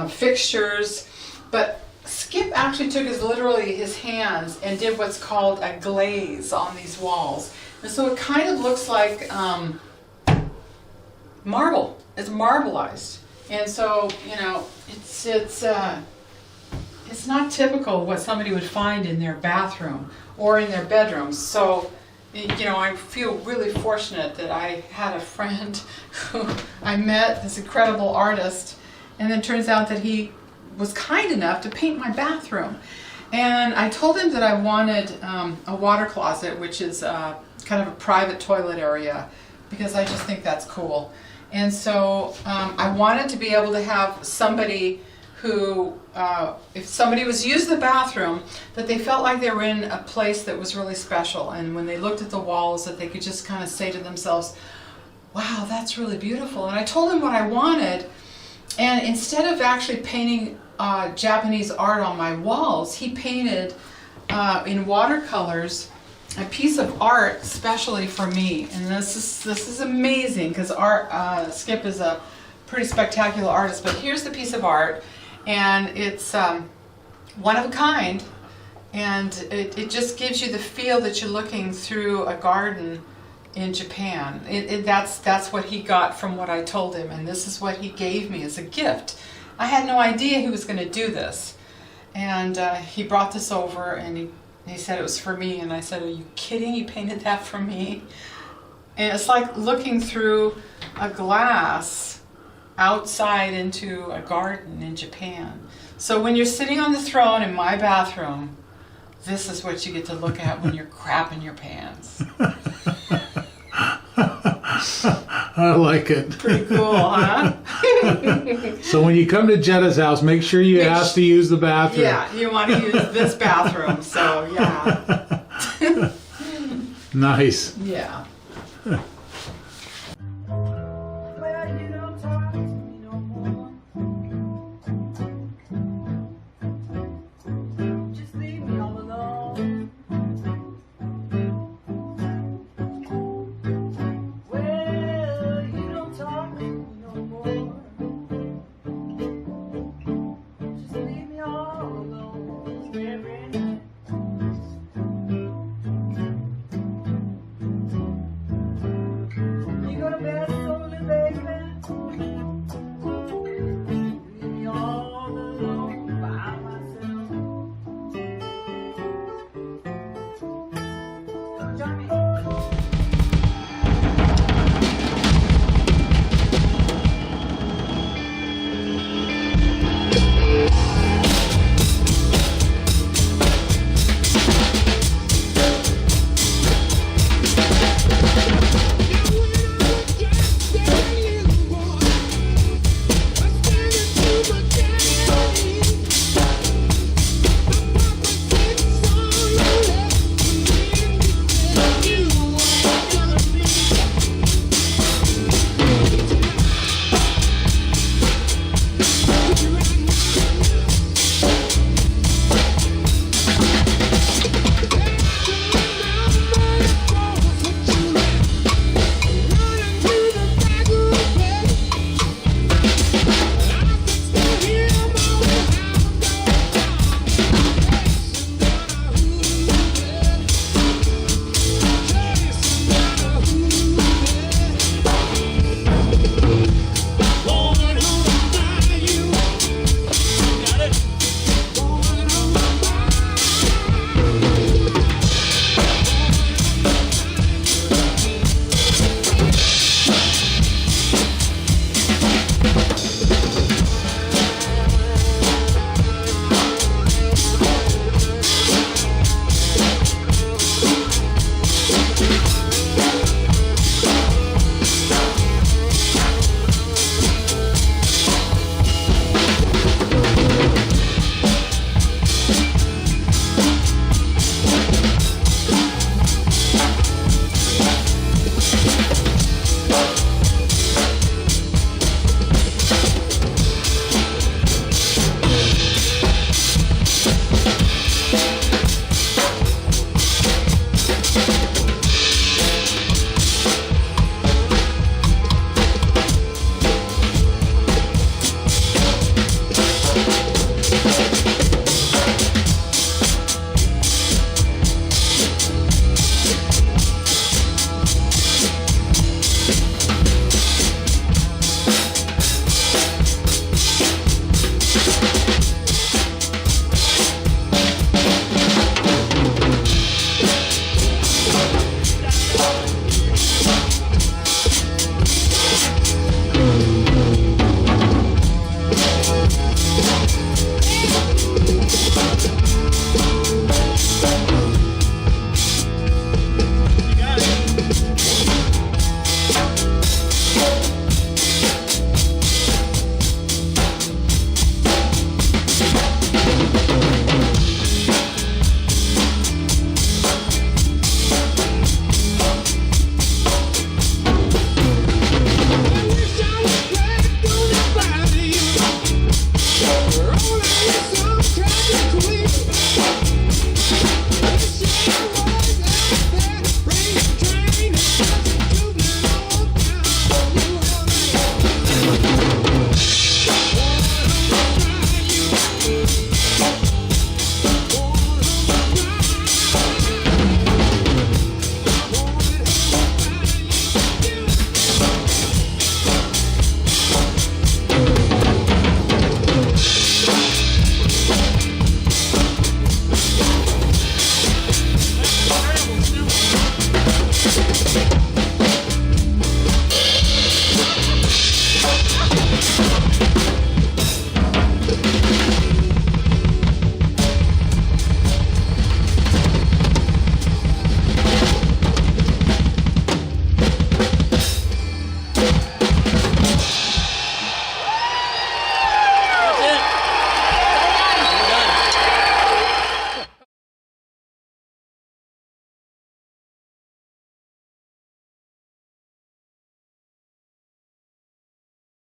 fixtures. But Skip actually took literally his hands and did what's called a glaze on these walls. And so it kind of looks like marble. It's marbleized. And so, you know, it's not typical what somebody would find in their bathroom or in their bedrooms. So, you know, I feel really fortunate that I had a friend who I met, this incredible artist, and then it turns out that he was kind enough to paint my bathroom. And I told him that I wanted a water closet, which is kind of a private toilet area, because I just think that's cool. And so I wanted to be able to have somebody who, if somebody was using the bathroom, that they felt like they were in a place that was really special. And when they looked at the walls, that they could just kind of say to themselves, wow, that's really beautiful. And I told him what I wanted. And instead of actually painting Japanese art on my walls, he painted in watercolors a piece of art specially for me. And this is amazing, because Skip is a pretty spectacular artist. But here's the piece of art, and it's one of a kind, and it just gives you the feel that you're looking through a garden in Japan. That's what he got from what I told him, and this is what he gave me as a gift. I had no idea he was going to do this, and he brought this over, and he said it was for me, and I said, are you kidding? You painted that for me? And it's like looking through a glass outside into a garden in Japan. So when you're sitting on the throne in my bathroom, this is what you get to look at when you're crapping your pants. I like it. Pretty cool, huh? So when you come to Jetta's house, make sure you ask to use the bathroom. Yeah, you want to use this bathroom, so yeah. Nice. Yeah.